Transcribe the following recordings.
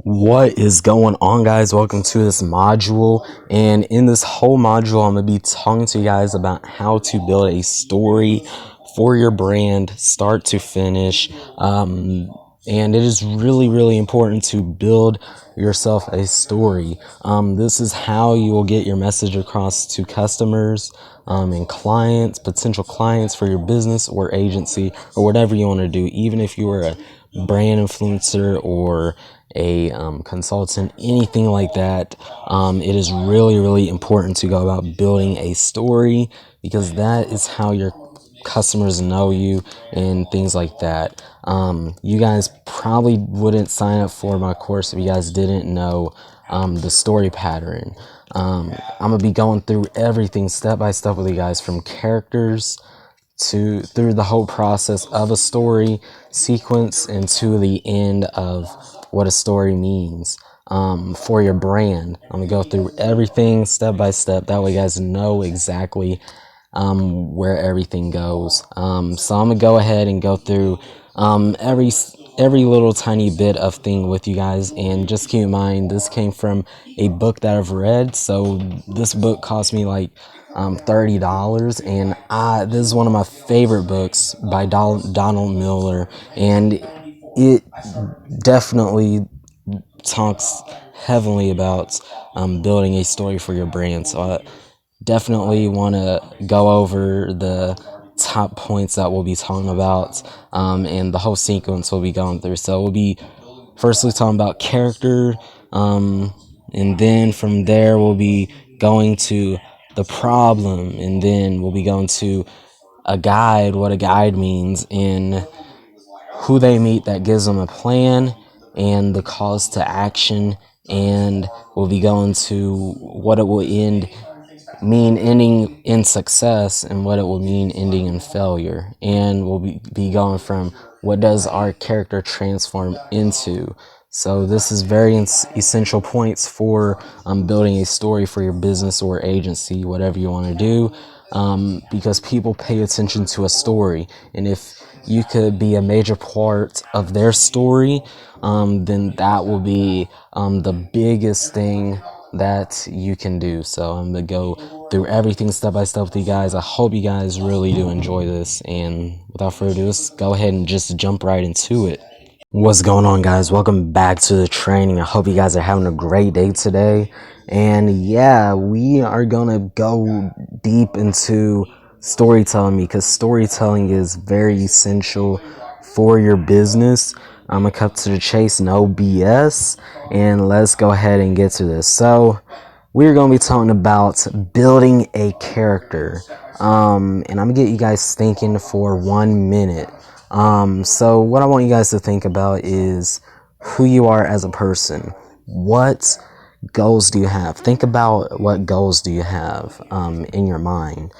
What is going on, guys? Welcome to this module. And in this whole module, I'm going to be talking to you guys about how to build a story for your brand, start to finish. And it is really important to build yourself a story. This is how you will get your message across to customers and clients, potential clients for your business or agency or whatever you want to do. Even if you are a brand influencer or a consultant, anything like that, it is really important to go about building a story, because that is how your customers know you and things like that. You guys probably wouldn't sign up for my course if you guys didn't know the story pattern. I'm gonna be going through everything step by step with you guys, from characters to through the whole process of a story sequence and to the end of what a story means for your brand. I'm gonna go through everything step by step. That way you guys know exactly where everything goes. So I'm gonna go ahead and go through every little tiny bit of thing with you guys. And just keep in mind, this came from a book that I've read. So this book cost me like $30, and this is one of my favorite books by Donald Miller, and it definitely talks heavily about building a story for your brand. So I definitely want to go over the top points that we'll be talking about, and the whole sequence we'll be going through. So we'll be firstly talking about character, and then from there we'll be going to the problem, and then we'll be going to a guide, what a guide means, and who they meet that gives them a plan, and the calls to action, and we'll be going to what it will mean ending in success and what it will mean ending in failure. And we'll be going from what does our character transform into. So this is very essential points for building a story for your business or agency, whatever you want to do, because people pay attention to a story. And if you could be a major part of their story, then that will be the biggest thing that you can do. So I'm gonna go through everything step by step with you guys. I hope you guys really do enjoy this, and without further ado, let's go ahead and just jump right into it. What's going on, guys? Welcome back to the training. I hope you guys are having a great day today. And yeah, we are gonna go deep into storytelling, because storytelling is very essential for your business. I'm gonna cut to the chase, no BS, and let's go ahead and get to this. So we're going to be talking about building a character, and I'm gonna get you guys thinking for 1 minute. So what I want you guys to think about is who you are as a person. What goals do you have? Think about what goals do you have in your mind.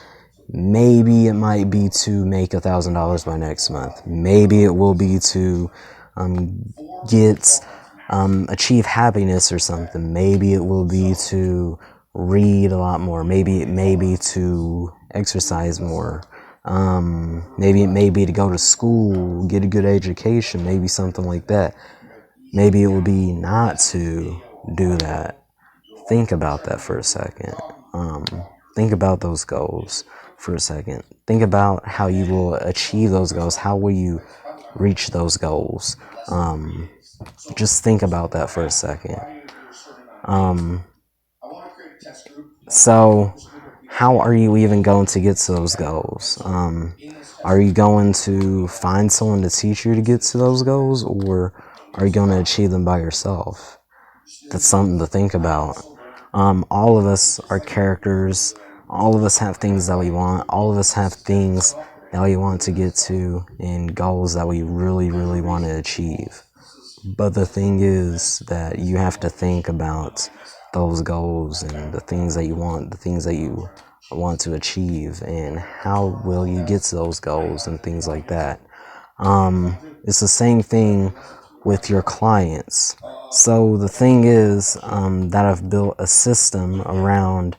Maybe it might be to make $1,000 by next month. Maybe it will be to get achieve happiness or something. Maybe it will be to read a lot more. Maybe it may be to exercise more. Maybe it may be to go to school, get a good education, maybe something like that. Maybe it will be not to do that. Think about that for a second. Think about those goals for a second. Think about how you will achieve those goals. How will you reach those goals? Just think about that for a second. So how are you even going to get to those goals? Are you going to find someone to teach you to get to those goals, or are you going to achieve them by yourself? That's something to think about. All of us are characters. All of us have things that we want. All of us have things that we want to get to, and goals that we really want to achieve. But the thing is that you have to think about those goals and the things that you want, the things that you want to achieve, and how will you get to those goals and things like that. It's the same thing with your clients. So the thing is that I've built a system around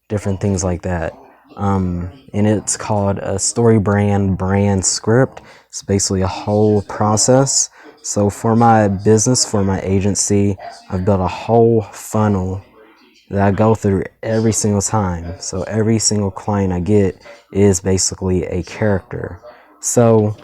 different things like that. And it's called a story brand script. It's basically a whole process So for my business, for my agency, I've built a whole funnel that I go through every single time. So every single client I get is basically a character. So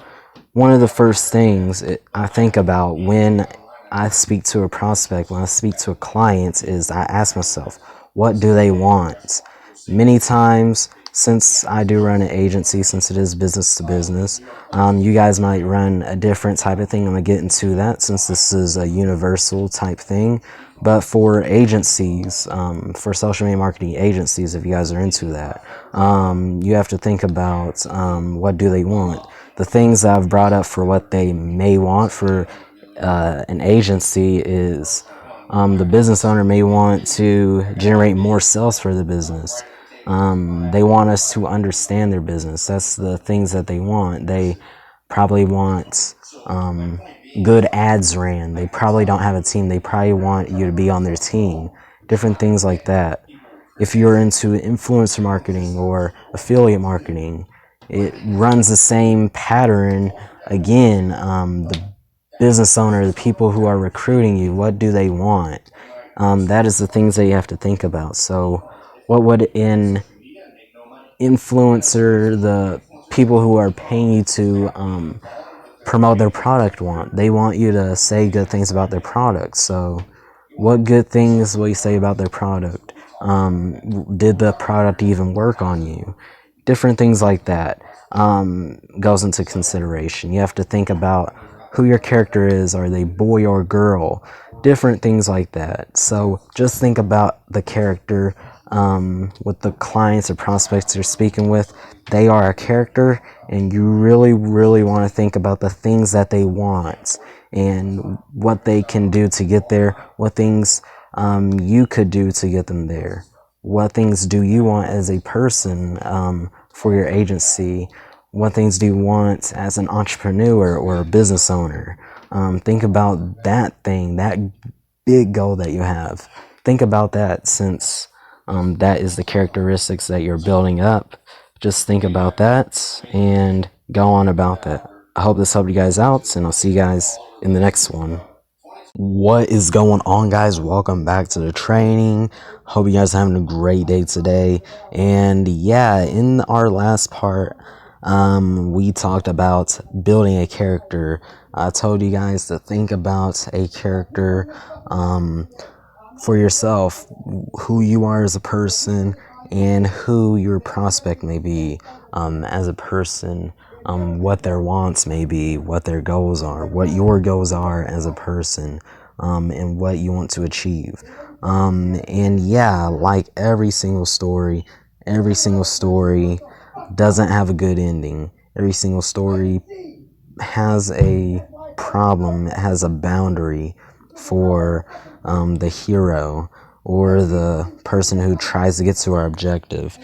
one of the first things I think about when I speak to a prospect, when I speak to a client, is I ask myself, what do they want? Many times, since I do run an agency, since it is business to business, you guys might run a different type of thing. I'm going to get into that since this is a universal type thing. But for agencies, for social media marketing agencies, if you guys are into that, you have to think about what do they want. The things that I've brought up for what they may want for an agency is the business owner may want to generate more sales for the business. They want us to understand their business. That's the things that they want. They probably want good ads ran. They probably don't have a team. They probably want you to be on their team. Different things like that. If you're into influencer marketing or affiliate marketing, it runs the same pattern. Again, the business owner, the people who are recruiting you, what do they want? That is the things that you have to think about. So what would an influencer, the people who are paying you to promote their product want? They want you to say good things about their product. So what good things will you say about their product? Did the product even work on you? Different things like that goes into consideration. You have to think about who your character is. Are they boy or girl? Different things like that. So just think about the character with the clients or prospects you're speaking with. They are a character, and you really, really want to think about the things that they want and what they can do to get there, what things you could do to get them there. What things do you want as a person for your agency? What things do you want as an entrepreneur or a business owner? Think about that thing, that big goal that you have. Think about that, since that is the characteristics that you're building up. Just think about that and go on about that. I hope this helped you guys out, and I'll see you guys in the next one. What is going on, guys? Welcome back to the training. Hope you guys are having a great day today. And yeah, in our last part, we talked about building a character. I told you guys to think about a character for yourself, who you are as a person and who your prospect may be as a person, what their wants may be, what their goals are, what your goals are as a person, and what you want to achieve. And yeah, like every single story doesn't have a good ending. Every single story has a problem, it has a boundary for the hero or the person who tries to get to our objective.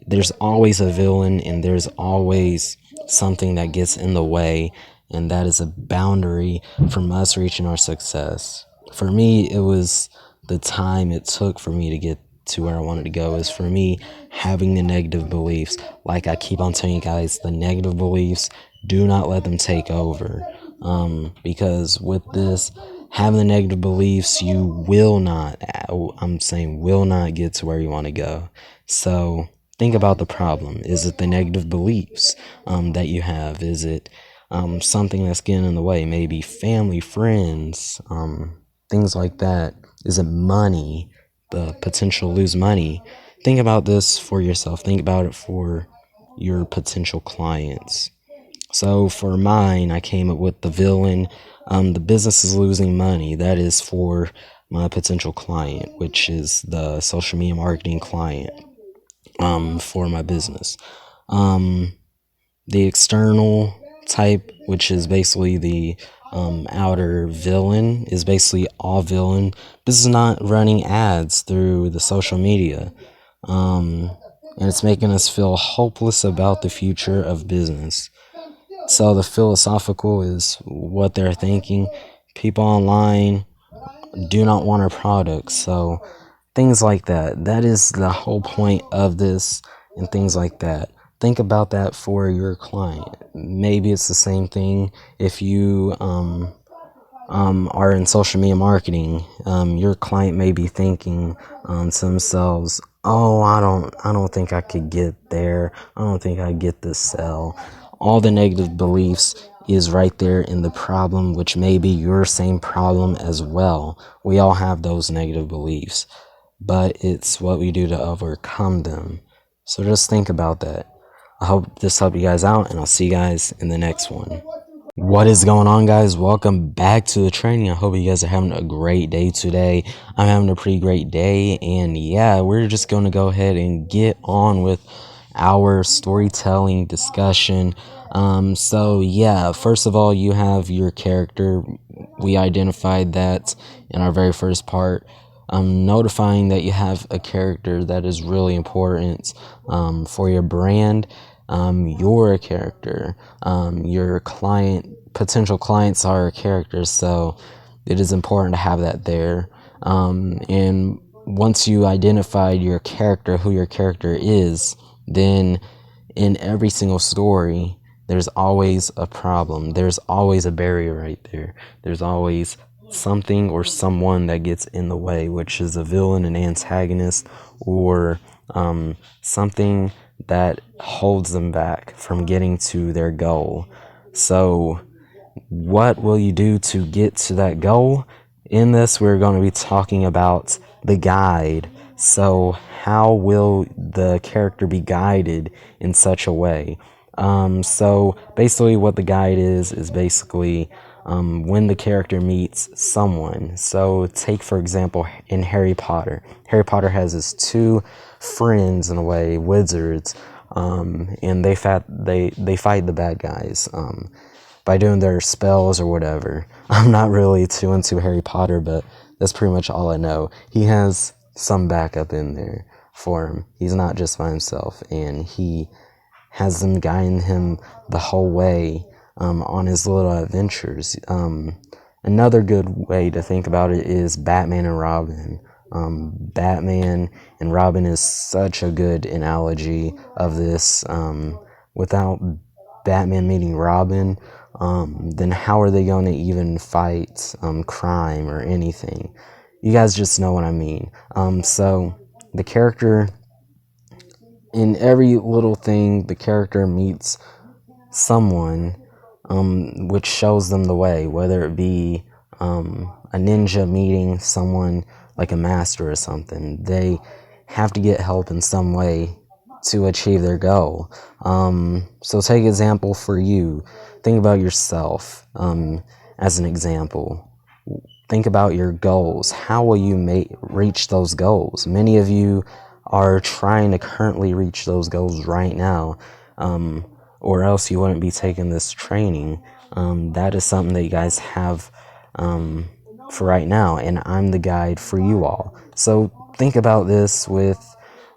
There's always a villain, and there's always something that gets in the way, and that is a boundary from us reaching our success. For me, it was the time it took for me to get to where I wanted to go. Is for me having the negative beliefs. Like I keep on telling you guys, the negative beliefs, do not let them take over. Because with this, having the negative beliefs, you will not, will not get to where you want to go. So think about the problem. Is it the negative beliefs that you have? Is it something that's getting in the way? Maybe family, friends, things like that. Is it money? The potential to lose money? Think about this for yourself. Think about it for your potential clients. So for mine, I came up with the villain. The business is losing money. That is for my potential client, which is the social media marketing client for my business. The external type, which is basically the outer villain, is basically all villain. This is not running ads through the social media. And it's making us feel hopeless about the future of business. So the philosophical is what they're thinking. People online do not want our products. So things like that. That is the whole point of this, and things like that. Think about that for your client. Maybe it's the same thing if you are in social media marketing, your client may be thinking to themselves, "Oh, I don't think I could get there. I don't think I get this sell." All the negative beliefs is right there in the problem, which may be your same problem as well. We all have those negative beliefs, but it's what we do to overcome them. So just think about that. I hope this helped you guys out, and I'll see you guys in the next one. What is going on, guys? Welcome back to the training. I hope you guys are having a great day today. I'm having a pretty great day, and yeah, we're just going to go ahead and get on with our storytelling discussion. So yeah, first of all, you have your character. We identified that in our very first part. Notifying that you have a character that is really important for your brand. You're a character. Your potential clients are characters, so it is important to have that there. And once you identified your character, who your character is, then in every single story, there's always a problem. There's always a barrier right there. There's always something or someone that gets in the way, which is a villain, an antagonist, or something that holds them back from getting to their goal. So what will you do to get to that goal? In this, we're going to be talking about the guide. So how will the character be guided in such a way? So basically what the guide is basically when the character meets someone. So take, for example, in Harry Potter. Harry Potter has his two friends, in a way, wizards, and they fight the bad guys by doing their spells or whatever. I'm not really too into Harry Potter, but that's pretty much all I know. He has some backup in there for him. He's not just by himself, and he has them guiding him the whole way on his little adventures. Another good way to think about it is Batman and Robin. Batman and Robin is such a good analogy of this. Without Batman meeting Robin, then how are they going to even fight crime or anything? You guys just know what I mean. So the character, in every little thing, the character meets someone which shows them the way, whether it be a ninja meeting someone like a master or something. They have to get help in some way to achieve their goal. So take example for you. Think about yourself as an example. Think about your goals. How will you reach those goals? Many of you are trying to currently reach those goals right now, or else you wouldn't be taking this training. That is something that you guys have for right now, and I'm the guide for you all. So think about this with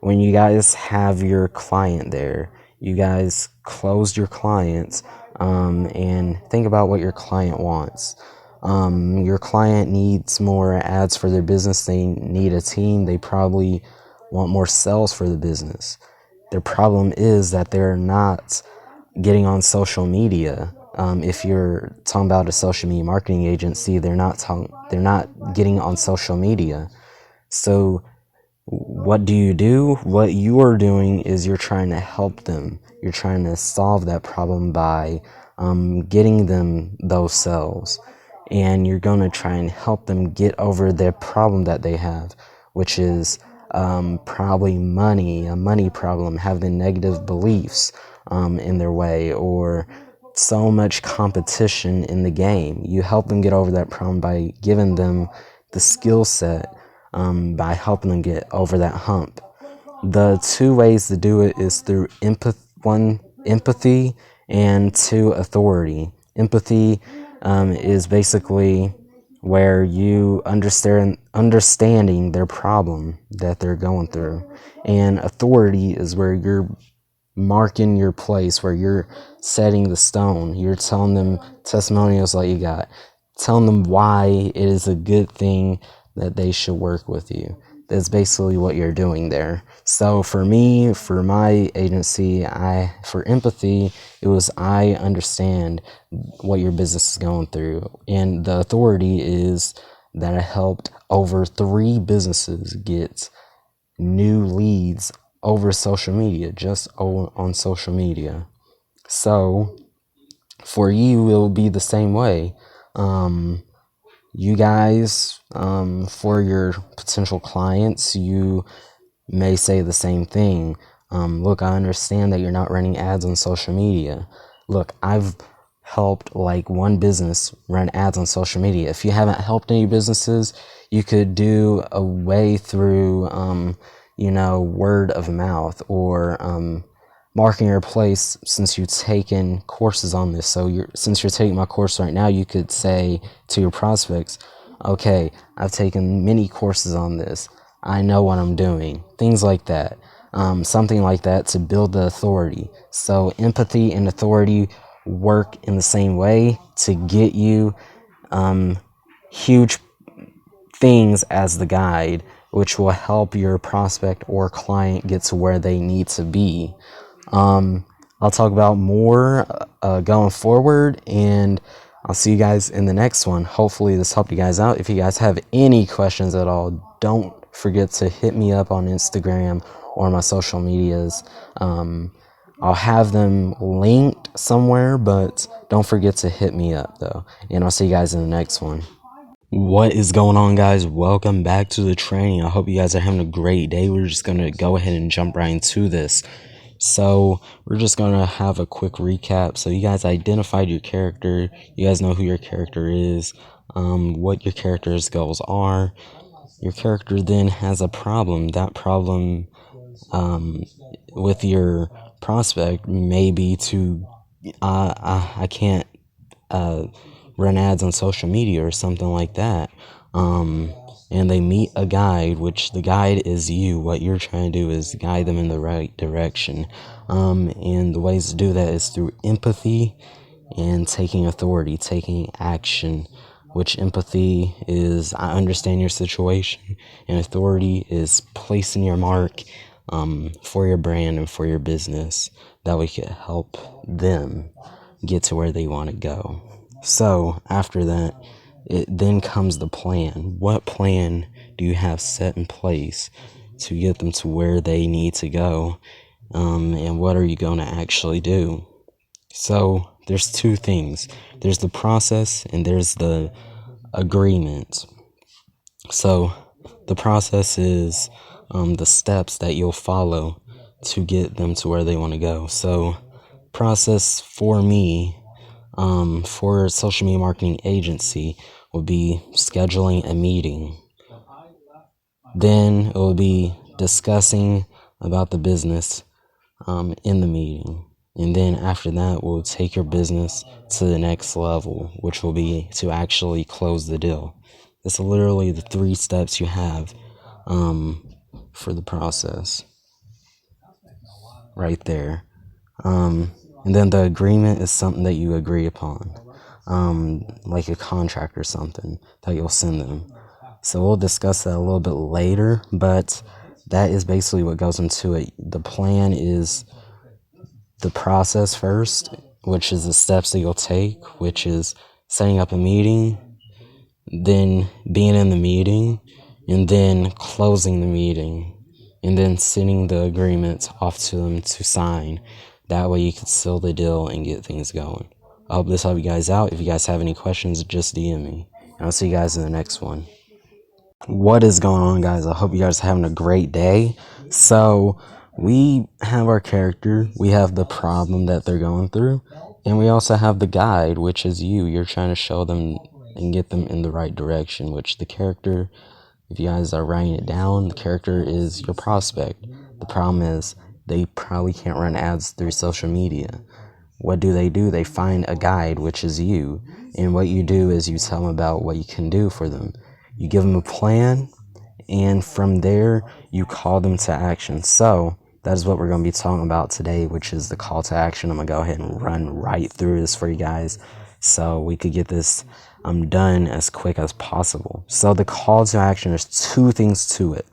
when you guys have your client there. You guys closed your clients, and think about what your client wants. Your client needs more ads for their business. They need a team. They probably want more sales for the business. Their problem is that they're not getting on social media. If you're talking about a social media marketing agency, they're not getting on social media. So what do? What you are doing is you're trying to help them. You're trying to solve that problem by getting them those sales. And you're going to try and help them get over their problem that they have, which is probably a money problem, having negative beliefs in their way, or so much competition in the game. You help them get over that problem by giving them the skill set, by helping them get over that hump. The two ways to do it is through empathy, and two, authority. Empathy is basically where you understanding their problem that they're going through, and authority is where you're marking your place, where you're setting the stone. You're telling them testimonials like you got, telling them why it is a good thing that they should work with you, that's basically what you're doing there. So for me, for my agency, for empathy, it was I understand what your business is going through. And the authority is that I helped over 3 businesses get new leads over social media, just on social media. So for you, it will be the same way. You guys, for your potential clients, you may say the same thing. Look, I understand that you're not running ads on social media. Look, I've helped like one business run ads on social media. If you haven't helped any businesses, you could do a way through, word of mouth or marking your place, since you've taken courses on this. So since you're taking my course right now, you could say to your prospects, okay, I've taken many courses on this. I know what I'm doing. Things like that. Something like that to build the authority. So empathy and authority work in the same way to get you huge things as the guide, which will help your prospect or client get to where they need to be. I'll talk about more going forward, and I'll see you guys in the next one. Hopefully this helped you guys out. If you guys have any questions at all, don't forget to hit me up on Instagram or my social medias. I'll have them linked somewhere, but don't forget to hit me up though. And I'll see you guys in the next one. What is going on, guys? Welcome back to the training. I hope you guys are having a great day. We're just going to go ahead and jump right into this. So we're just going to have a quick recap. So you guys identified your character. You guys know who your character is, what your character's goals are. Your character then has a problem. That problem with your prospect may be to, I can't run ads on social media or something like that. And they meet a guide, which the guide is you. What you're trying to do is guide them in the right direction. And the ways to do that is through empathy and taking authority, taking action, which empathy is I understand your situation, and authority is placing your mark for your brand and for your business. That way you can help them get to where they want to go. So after that, it then comes the plan. What plan do you have set in place to get them to where they need to go? And what are you going to actually do? So there's 2 things. There's the process and there's the agreement. So the process is the steps that you'll follow to get them to where they want to go. So process for me, for a social media marketing agency, will be scheduling a meeting. Then it will be discussing about the business in the meeting. And then after that, we'll take your business to the next level, which will be to actually close the deal. It's literally the 3 steps you have for the process right there. And then the agreement is something that you agree upon, like a contract or something that you'll send them. So we'll discuss that a little bit later, but that is basically what goes into it. The plan is the process first, which is the steps that you'll take, which is setting up a meeting, then being in the meeting, and then closing the meeting, and then sending the agreement off to them to sign. That way you can seal the deal and get things going. I hope this helped you guys out. If you guys have any questions, just DM me. And I'll see you guys in the next one. What is going on, guys? I hope you guys are having a great day. So we have our character, we have the problem that they're going through, and we also have the guide, which is you. You're trying to show them and get them in the right direction, which the character, if you guys are writing it down, the character is your prospect. The problem is they probably can't run ads through social media. What do? They find a guide, which is you. And what you do is you tell them about what you can do for them. You give them a plan, and from there, you call them to action. So that is what we're going to be talking about today, which is the call to action. I'm going to go ahead and run right through this for you guys so we could get this done as quick as possible. So the call to action, there's 2 things to it.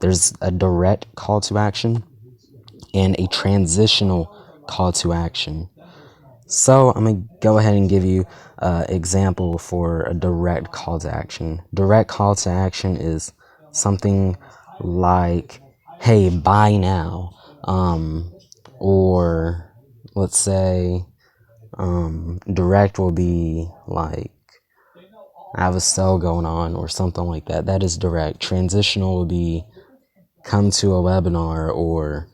There's a direct call to action and a transitional call to action. So I'm going to go ahead and give you an example for a direct call to action. Direct call to action is something like, hey, buy now. Or let's say direct will be like, I have a sale going on or something like that. That is direct. Transitional would be come to a webinar or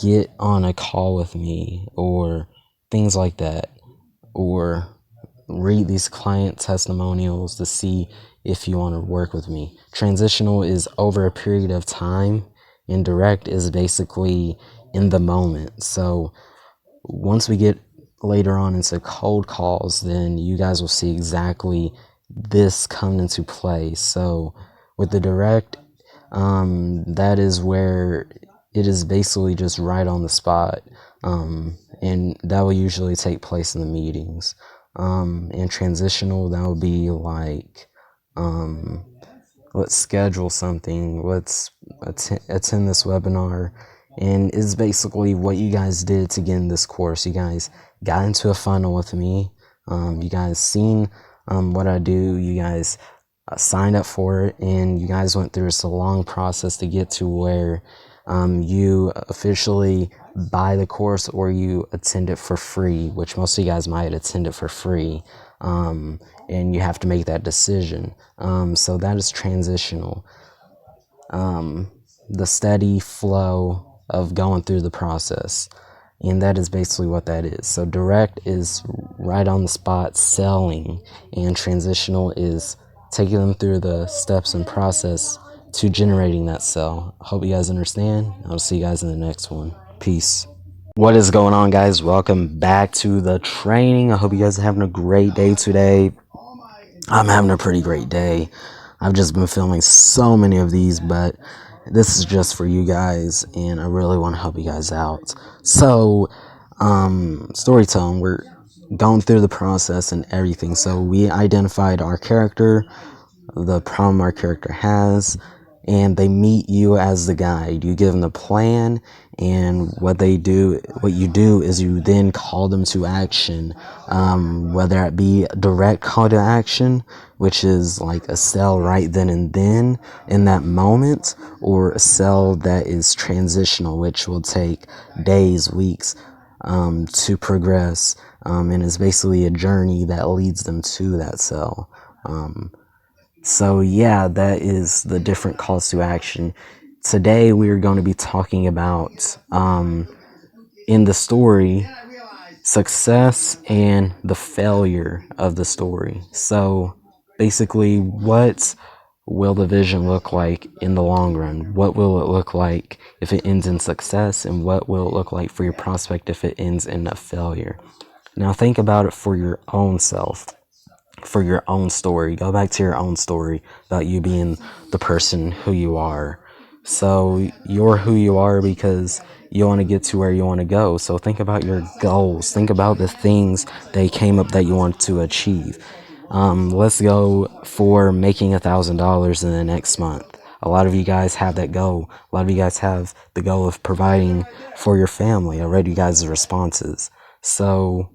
get on a call with me or things like that. Or read these client testimonials to see if you want to work with me. Transitional is over a period of time, and direct is basically in the moment. So once we get later on into cold calls, then you guys will see exactly this come into play. So with the direct, that is where it is basically just right on the spot, and that will usually take place in the meetings. And transitional, that would be like, let's schedule something, let's attend this webinar, and it's basically what you guys did to get in this course. You guys got into a funnel with me, you guys seen what I do, you guys signed up for it, and you guys went through this long process to get to where you officially buy the course or you attend it for free, which most of you guys might attend it for free, and you have to make that decision. So that is transitional. The steady flow of going through the process. And that is basically what that is. So direct is right on the spot selling, and transitional is taking them through the steps and process to generating that sale. Hope you guys understand. I'll see you guys in the next one. Peace. What is going on, guys? Welcome back to the training. I hope you guys are having a great day today. I'm having a pretty great day. I've just been filming so many of these, but this is just for you guys, and I really want to help you guys out. So, storytelling, we're going through the process and everything. So we identified our character, the problem our character has, and they meet you as the guide. You give them the plan, and what you do is you then call them to action, whether it be a direct call to action, which is like a sell right then and then in that moment, or a sell that is transitional, which will take days, weeks to progress, and is basically a journey that leads them to that sell. So yeah, that is the different calls to action. Today we're going to be talking about, in the story, success and the failure of the story. So basically, what will the vision look like in the long run? What will it look like if it ends in success? And what will it look like for your prospect if it ends in a failure? Now think about it for your own self. For your own story. Go back to your own story about you being the person who you are. So you're who you are because you want to get to where you want to go. So think about your goals. Think about the things that came up that you want to achieve. Let's go for making $1,000 in the next month. A lot of you guys have that goal. A lot of you guys have the goal of providing for your family. I read you guys' responses. So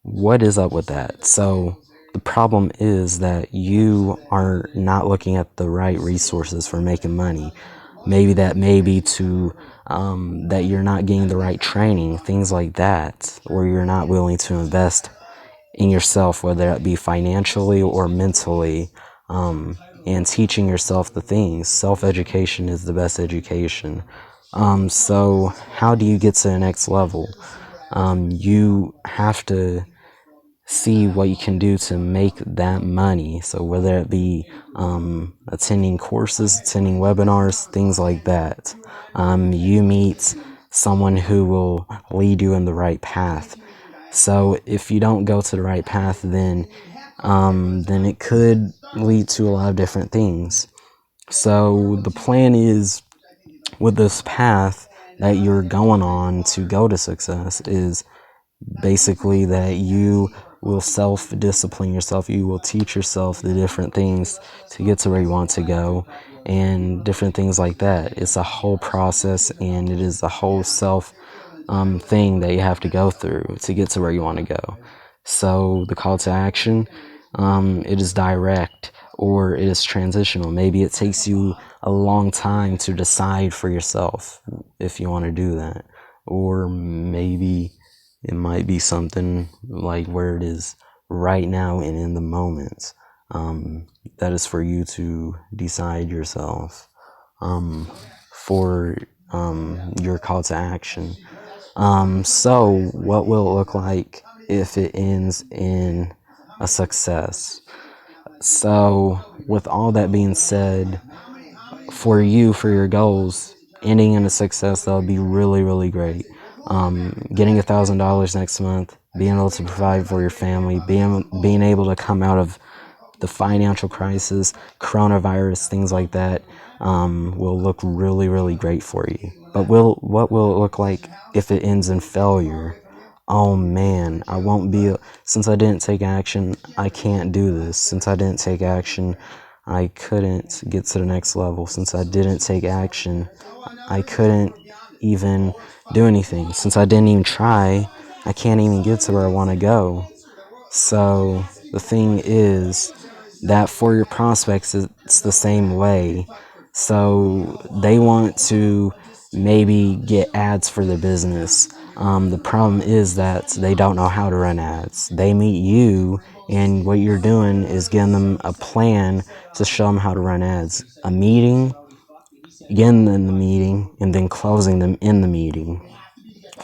what is up with that? So the problem is that you are not looking at the right resources for making money. Maybe to that you're not getting the right training, things like that, or you're not willing to invest in yourself, whether it be financially or mentally, and teaching yourself the things. Self-education is the best education. So how do you get to the next level? You have to see what you can do to make that money. So whether it be attending courses, attending webinars, things like that, you meet someone who will lead you in the right path. So if you don't go to the right path, then it could lead to a lot of different things. So the plan is, with this path that you're going on to go to success, is basically that you will self-discipline yourself. You will teach yourself the different things to get to where you want to go, and different things like that. It's a whole process, and it is a whole self thing that you have to go through to get to where you want to go. So the call to action, it is direct or it is transitional. Maybe it takes you a long time to decide for yourself if you want to do that, or maybe it might be something like where it is right now and in the moment. That is for you to decide yourself for your call to action. So what will it look like if it ends in a success? So with all that being said, for you, for your goals, ending in a success, that would be really, really great. Getting $1,000 next month, being able to provide for your family, being able to come out of the financial crisis, coronavirus, things like that, will look really, really great for you. But what will it look like if it ends in failure? Oh man, I won't be, since I didn't take action, I can't do this. Since I didn't take action, I couldn't get to the next level. Since I didn't take action, I couldn't even do anything. Since I didn't even try, I can't even get to where I want to go. So the thing is that for your prospects, it's the same way. So they want to maybe get ads for their business. The problem is that they don't know how to run ads. They meet you, and what you're doing is giving them a plan to show them how to run ads. A meeting, getting them in the meeting, and then closing them in the meeting.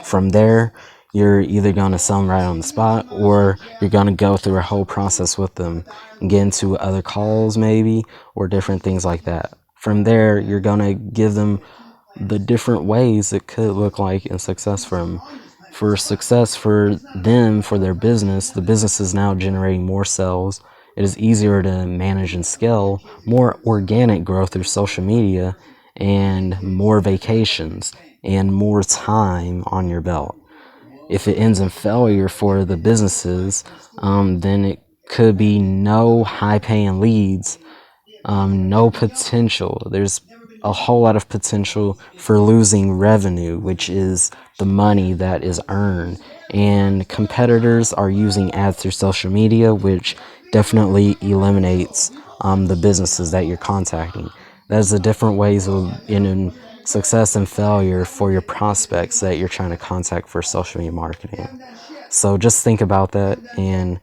From there, you're either going to sell them right on the spot, or you're going to go through a whole process with them and get into other calls maybe, or different things like that. From there, you're going to give them the different ways it could look like in success for them. For success for them, for their business, the business is now generating more sales. It is easier to manage and scale, more organic growth through social media, and more vacations and more time on your belt. If it ends in failure for the businesses, then it could be no high paying leads, no potential. There's a whole lot of potential for losing revenue, which is the money that is earned. And competitors are using ads through social media, which definitely eliminates the businesses that you're contacting. There's the different ways of in success and failure for your prospects that you're trying to contact for social media marketing. So just think about that, and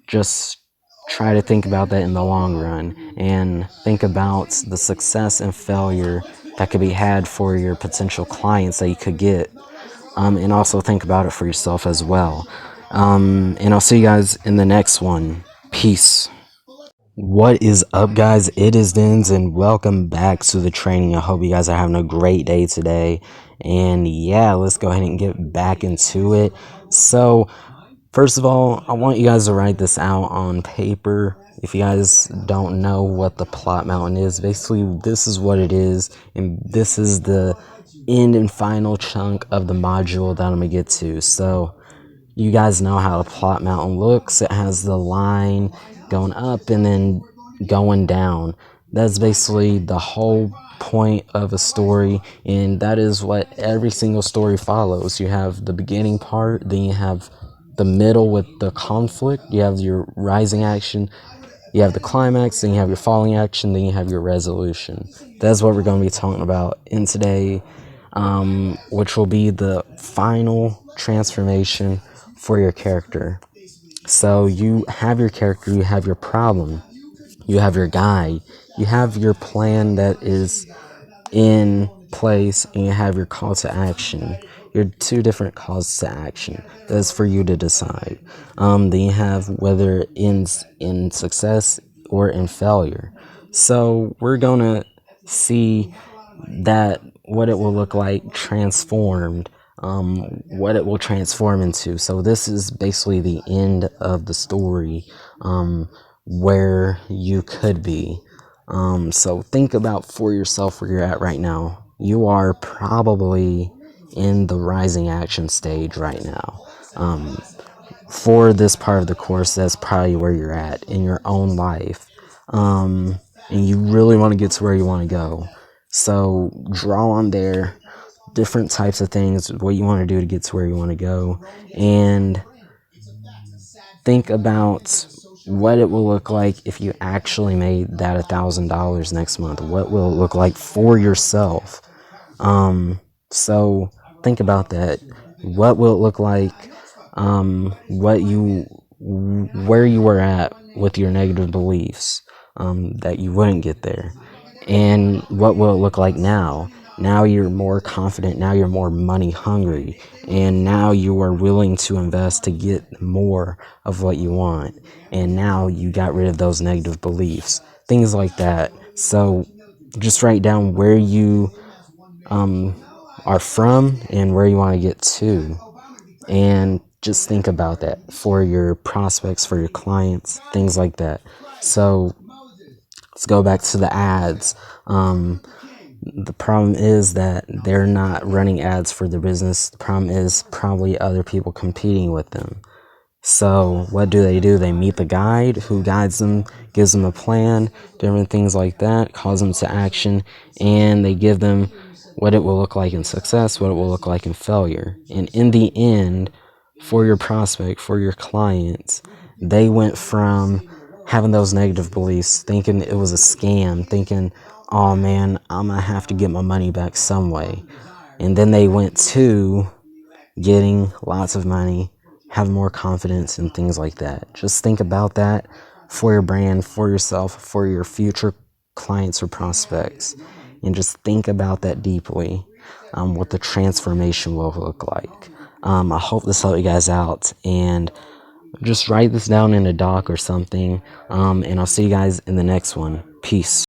just try to think about that in the long run, and think about the success and failure that could be had for your potential clients that you could get, and also think about it for yourself as well. And I'll see you guys in the next one. Peace. What is up, guys? It is ItzDenz, and welcome back to the training. I hope you guys are having a great day today. And yeah, let's go ahead and get back into it. So first of all, I want you guys to write this out on paper. If you guys don't know what the plot mountain is, basically this is what it is, and this is the end and final chunk of the module that I'm gonna get to. So you guys know how the plot mountain looks. It has the line going up and then going down. That's basically the whole point of a story, and that is what every single story follows. You have the beginning part, then you have the middle with the conflict, you have your rising action, you have the climax, then you have your falling action, then you have your resolution. That's what we're going to be talking about in today, which will be the final transformation for your character. So you have your character, you have your problem, you have your guide, you have your plan that is in place, and you have your call to action. Your two different calls to action. That's for you to decide. Then you have whether it ends in success or in failure. So we're gonna see that what it will look like transformed, what it will transform into. So this is basically the end of the story, where you could be. So think about for yourself where you're at right now. You are probably in the rising action stage right now. for this part of the course, that's probably where you're at in your own life. And you really want to get to where you want to go. So draw on there different types of things, what you want to do to get to where you want to go, and think about what it will look like if you actually made that $1,000 next month. What will it look like for yourself? So think about that. What will it look like? Where you were at with your negative beliefs, that you wouldn't get there, and what will it look like now? Now you're more confident. Now you're more money hungry, and now you are willing to invest to get more of what you want. And now you got rid of those negative beliefs, things like that. So just write down where you are from and where you want to get to, and just think about that for your prospects, for your clients, things like that. So let's go back to the ads. The problem is that they're not running ads for their business. The problem is probably other people competing with them. So what do? They meet the guide who guides them, gives them a plan, different things like that, calls them to action, and they give them what it will look like in success, what it will look like in failure. And in the end, for your prospect, for your clients, they went from having those negative beliefs, thinking it was a scam, thinking, oh man, I'm gonna have to get my money back some way. And then they went to getting lots of money, have more confidence, and things like that. Just think about that for your brand, for yourself, for your future clients or prospects, and just think about that deeply, what the transformation will look like. I hope this helped you guys out, and just write this down in a doc or something, and I'll see you guys in the next one. Peace.